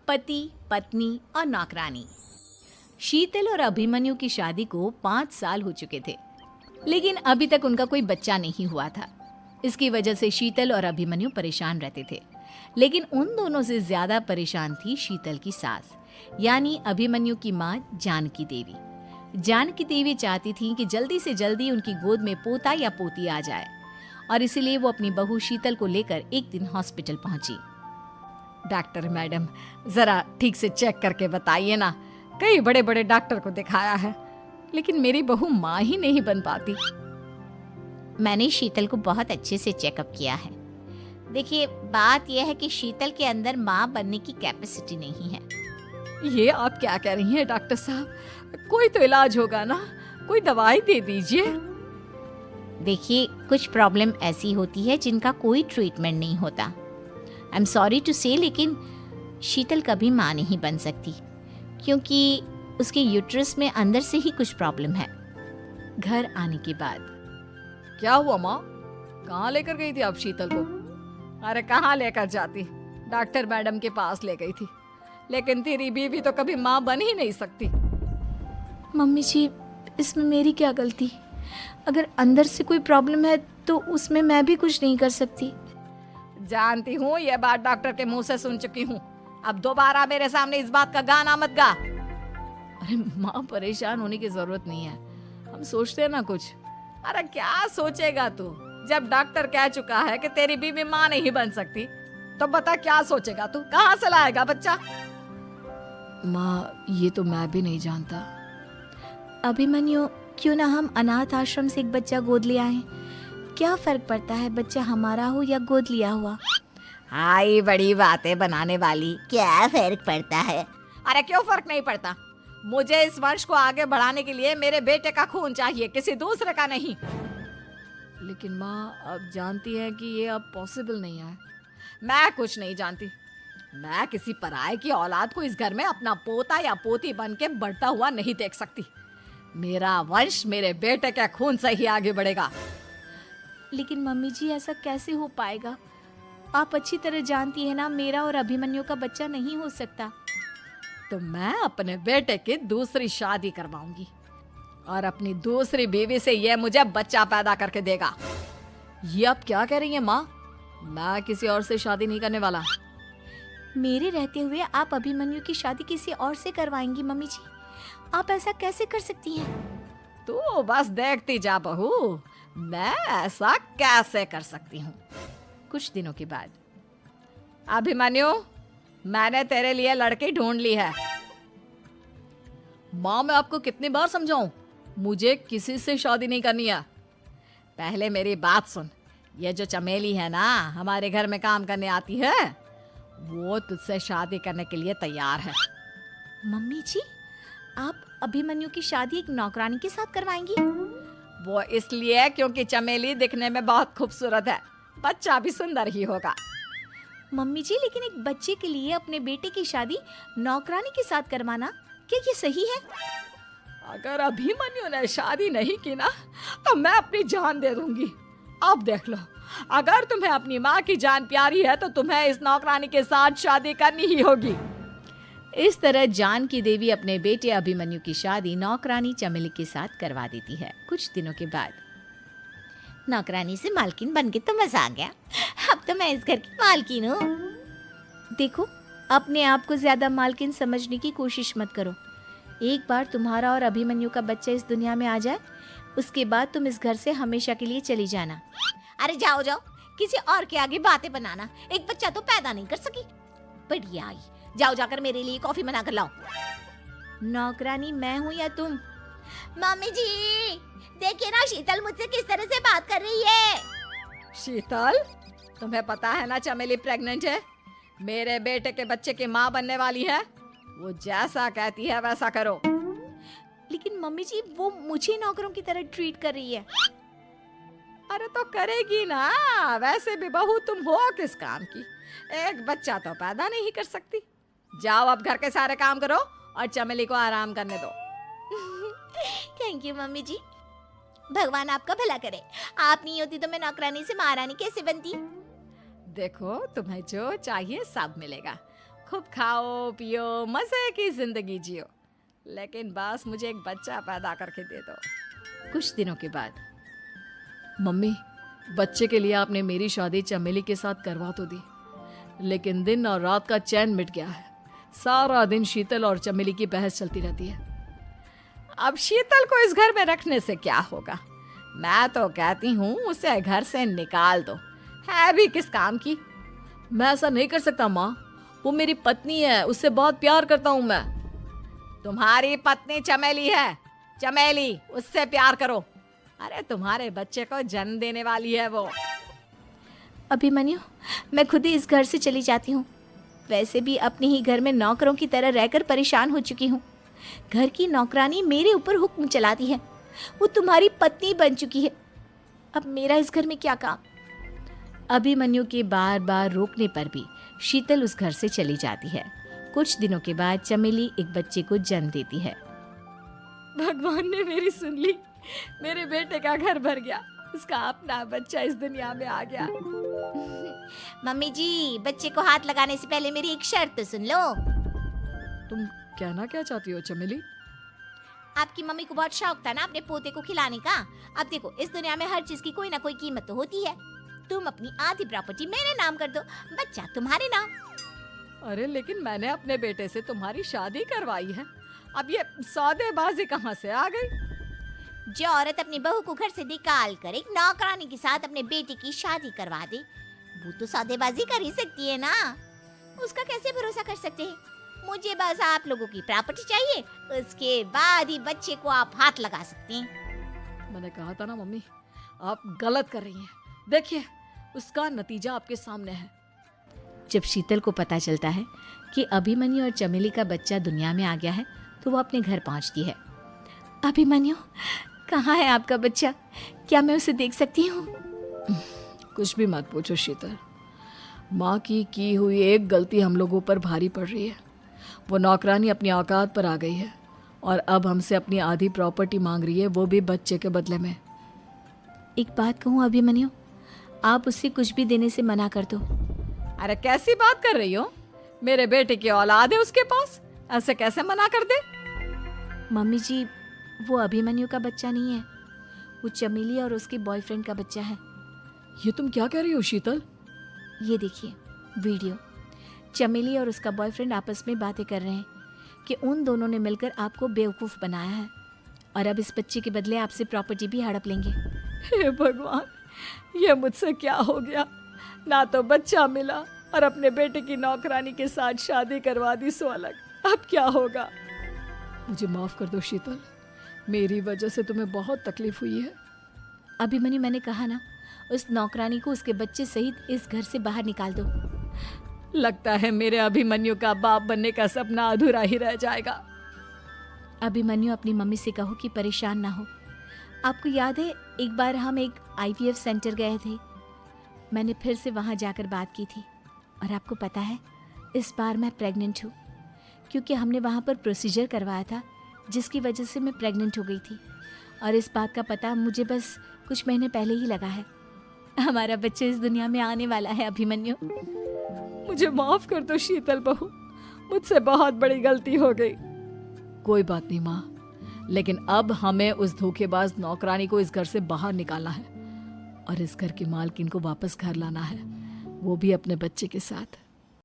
पति, पत्नी और नौकरानी। शीतल और अभिमन्यु की शादी को 5 साल हो चुके थे, लेकिन अभी तक उनका कोई बच्चा नहीं हुआ था। इसकी वजह से शीतल और अभिमन्यु परेशान रहते थे, लेकिन उन दोनों से ज्यादा परेशान थी शीतल की सास, यानी अभिमन्यु की माँ जानकी देवी। जानकी देवी चाहती थी कि जल्दी से जल्दी उनकी गोद में पोता या पोती आ जाए, और इसीलिए वो अपनी बहू शीतल को लेकर एक दिन हॉस्पिटल पहुंची। डॉक्टर मैडम, जरा ठीक से चेक करके बताइए ना। कई बड़े बड़े डॉक्टर को दिखाया है, लेकिन मेरी बहू माँ ही नहीं बन पाती। मैंने शीतल को बहुत अच्छे से चेकअप किया है। देखिए, बात यह है कि शीतल के अंदर माँ बनने की कैपेसिटी नहीं है। ये आप क्या कह रही हैं डॉक्टर साहब? कोई तो इलाज होगा ना, कोई दवाई दे दीजिए। देखिए, कुछ प्रॉब्लम ऐसी होती है जिनका कोई ट्रीटमेंट नहीं होता। आई एम सॉरी टू से, लेकिन शीतल कभी माँ नहीं बन सकती, क्योंकि उसके यूट्रस में अंदर से ही कुछ प्रॉब्लम है। घर आने के बाद क्या हुआ माँ? कहाँ लेकर गई थी आप शीतल को? अरे कहाँ लेकर जाती, डॉक्टर मैडम के पास ले गई थी, लेकिन तेरी बीवी तो कभी माँ बन ही नहीं सकती। मम्मी जी, इसमें मेरी क्या गलती? अगर अंदर से कोई प्रॉब्लम है तो उसमें मैं भी कुछ नहीं कर सकती। जानती हूँ, ये बात डॉक्टर के मुंह से सुन चुकी हूँ। अब दोबारा मेरे सामने इस बात का गाना मत गा। अरे माँ, परेशान होने की जरूरत नहीं है, हम सोचते हैं ना कुछ। अरे क्या सोचेगा तू? जब डॉक्टर कह चुका है कि तेरी बीवी माँ नहीं बन सकती, तो बता क्या सोचेगा तू? कहाँ से लाएगा बच्चा? माँ, ये तो मैं भी नहीं जानता। अभिमन्यु, क्यों ना हम अनाथ आश्रम से एक बच्चा गोद ले आए? क्या फर्क पड़ता है बच्चा हमारा हो या गोद लिया हुआ? हाय, बड़ी बातें बनाने वाली। क्या फर्क पड़ता है? अरे क्यों फर्क नहीं पड़ता? मुझे इस वंश को आगे बढ़ाने के लिए मेरे बेटे का खून चाहिए, किसी दूसरे का नहीं। लेकिन माँ, आप जानती हैं कि ये अब पॉसिबल नहीं है। मैं कुछ नहीं जानती। मैं किसी पराये की औलाद को इस घर में अपना पोता या पोती बन के बढ़ता हुआ नहीं देख सकती। मेरा वंश मेरे बेटे के खून से ही आगे बढ़ेगा। लेकिन मम्मी जी, ऐसा कैसे हो पाएगा? आप अच्छी तरह जानती है ना, मेरा और अभिमन्यु का बच्चा नहीं हो सकता। तो मैं अपने बेटे की दूसरी शादी करवाऊंगी, और अपनी दूसरी बीवी से ये मुझे बच्चा पैदा करके देगा। ये आप क्या कह रही हैं माँ? मैं किसी और से शादी नहीं करने वाला। मेरे रहते हुए आप अभिमन्यु की शादी किसी और से करवाएंगी? मम्मी जी, आप ऐसा कैसे कर सकती हैं? तू बस देखती जा बहू, मैं ऐसा कैसे कर सकती हूँ। कुछ दिनों के बाद, अभिमन्यु, मैंने तेरे लिए लड़की ढूंढ ली है। माँ, मैं आपको कितनी बार समझाऊं, मुझे किसी से शादी नहीं करनी है। पहले मेरी बात सुन। ये जो चमेली है ना, हमारे घर में काम करने आती है, वो तुझसे शादी करने के लिए तैयार है। मम्मी जी, आप अभिमन्यु की शादी एक नौकरानी के साथ करवाएंगी? वो इसलिए क्योंकि चमेली दिखने में बहुत खूबसूरत है, बच्चा भी सुंदर ही होगा। मम्मी जी, लेकिन एक बच्चे के लिए अपने बेटे की शादी नौकरानी के साथ करवाना, क्या ये सही है? अगर अभिमन्यु ने शादी नहीं की ना, तो मैं अपनी जान दे दूंगी। अब देख लो, अगर तुम्हें अपनी माँ की जान प्यारी है तो तुम्हें इस नौकरानी के साथ शादी करनी ही होगी। इस तरह जानकी देवी अपने बेटे अभिमन्यु की शादी नौकरानी चमेली के साथ करवा देती है। कुछ दिनों के बाद, नौकरानी से मालकिन बन के तो मजा आ गया। अब तो मैं इस घर की मालकिन हूँ। देखो, अपने आप को ज्यादा मालकिन समझने की कोशिश मत करो। एक बार तुम्हारा और अभिमन्यु का बच्चा इस दुनिया में आ जाए, उसके बाद तुम इस घर से हमेशा के लिए चली जाना। अरे जाओ जाओ, किसी और के आगे बातें बनाना। एक बच्चा तो पैदा नहीं कर सकी, बढ़िया आई। जाओ, जाकर मेरे लिए कॉफी बना कर लाओ। नौकरानी मैं हूँ या तुम? मम्मी जी, देखिए ना शीतल मुझसे किस तरह से बात कर रही है। शीतल, तुम्हें पता है ना चमेली प्रेग्नेंट है, मेरे बेटे के बच्चे की माँ बनने वाली है। वो जैसा कहती है वैसा करो। लेकिन मम्मी जी, वो मुझे नौकरों की तरह ट्रीट कर रही है। अरे तो करेगी ना, वैसे भी बहू तुम हो किस काम की? एक बच्चा तो पैदा नहीं कर सकती। जाओ, अब घर के सारे काम करो और चमेली को आराम करने दो। थैंक यू मम्मी जी, भगवान आपका भला करे। आप नहीं होती तो मैं नौकरानी से महारानी कैसे बनती? देखो, तुम्हें जो चाहिए सब मिलेगा। खूब खाओ पियो, मजे की जिंदगी जियो, लेकिन बस मुझे एक बच्चा पैदा करके दे दो। कुछ दिनों के बाद, मम्मी, बच्चे के लिए आपने मेरी शादी चमेली के साथ करवा तो दी, लेकिन दिन और रात का चैन मिट गया है। सारा दिन शीतल और चमेली की बहस चलती रहती है। अब शीतल को इस घर में रखने से क्या होगा? मैं तो कहती हूँ उसे घर से निकाल दो, है भी किस काम की। मैं ऐसा नहीं कर सकता माँ, वो मेरी पत्नी है, उससे बहुत प्यार करता हूँ मैं। तुम्हारी पत्नी चमेली है, चमेली, उससे प्यार करो। अरे तुम्हारे बच्चे को जन्म देने वाली है वो। अभिमन्यु, मैं खुद ही इस घर से चली जाती हूँ। वैसे भी अपने ही घर में नौकरों की तरह रहकर परेशान हो चुकी हूँ। घर की नौकरानी मेरे ऊपर हुक्म चलाती है, वो तुम्हारी पत्नी बन चुकी है। अब मेरा इस घर में क्या काम? अभिमन्यु के बार बार रोकने पर भी शीतल उस घर से चली जाती है। कुछ दिनों के बाद चमेली एक बच्चे को जन्म देती है। भगवान ने मेरी सुन ली, मेरे बेटे का घर भर गया, उसका अपना बच्चा इस दुनिया में आ गया। मम्मी जी, बच्चे को हाथ लगाने से पहले मेरी एक शर्त तो सुन लो। तुम कहना क्या चाहती हो चमेली? आपकी मम्मी को बहुत शौक था ना अपने पोते को खिलाने का। अब देखो, इस दुनिया में हर चीज की कोई ना कोई कीमत तो होती है। तुम अपनी आधी प्रॉपर्टी मेरे नाम कर दो, बच्चा तुम्हारे नाम। अरे लेकिन मैंने अपने बेटे से तुम्हारी शादी करवाई है, अब ये सौदेबाजी कहाँ से आ गई? जो औरत अपनी बहू को घर से निकाल कर एक नौकरानी के साथ अपने बेटे की शादी करवा दे, वो तो सौदेबाजी कर ही सकती है ना। उसका कैसे भरोसा कर सकते हैं? मुझे बस आप लोगों की प्रॉपर्टी चाहिए, उसके बाद ही बच्चे को आप हाथ लगा सकते हैं। मैंने कहा था ना मम्मी, आप गलत कर रही हैं। देखिए, उसका नतीजा आपके सामने है। जब शीतल को पता चलता है कि अभिमन्यु और चमेली का बच्चा दुनिया में आ गया है, तो वो अपने घर पहुंचती है। अभिमन्यु, कहाँ है आपका बच्चा? क्या मैं उसे देख सकती हूँ? कुछ भी मत पूछो शीतल, माँ की हुई एक गलती हम लोगों पर भारी पड़ रही है। वो नौकरानी अपनी औकात पर आ गई है और अब हमसे अपनी आधी प्रॉपर्टी मांग रही है, वो भी बच्चे के बदले में। एक बात कहूँ अभिमन्यु, आप उससे कुछ भी देने से मना कर दो। अरे कैसी बात कर रही हो? मेरे बेटे की औलाद है उसके पास, ऐसे कैसे मना कर दे? मम्मी जी, वो अभिमन्यु का बच्चा नहीं है, वो चमेली और उसके बॉयफ्रेंड का बच्चा है। ये तुम क्या कह रही हो शीतल? ये देखिए वीडियो, चमेली और उसका बॉयफ्रेंड आपस में बातें कर रहे हैं कि उन दोनों ने मिलकर आपको बेवकूफ़ बनाया है और अब इस बच्चे के बदले आपसे प्रॉपर्टी भी हड़प लेंगे। हे भगवान, ये मुझसे क्या हो गया? ना तो बच्चा मिला और अपने बेटे की नौकरानी के साथ शादी करवा दी सो अलग। अब क्या होगा? मुझे माफ़ कर दो शीतल, मेरी वजह से तुम्हें बहुत तकलीफ हुई है। अभिमन्यु, मैंने कहा ना, उस नौकरानी को उसके बच्चे सहित इस घर से बाहर निकाल दो। लगता है मेरे अभिमन्यु का बाप बनने का सपना अधूरा ही रह जाएगा। अभिमन्यु, अपनी मम्मी से कहो कि परेशान ना हो। आपको याद है एक बार हम एक IVF सेंटर गए थे, मैंने फिर से वहाँ जाकर बात की थी और आपको पता है इस बार मैं प्रेग्नेंट हूँ, क्योंकि हमने वहाँ पर प्रोसीजर करवाया था जिसकी वजह से मैं प्रेग्नेंट हो गई थी और इस बात का पता मुझे बस कुछ महीने पहले ही लगा है। हमारा बच्चा इस दुनिया में आने वाला है अभिमन्यु। मुझे माफ कर दो शीतल बहू, मुझसे बहुत बड़ी गलती हो गई। कोई बात नहीं माँ, लेकिन अब हमें उस धोखेबाज नौकरानी को इस घर से बाहर निकालना है और इस घर की मालकिन को वापस घर लाना है, वो भी अपने बच्चे के साथ।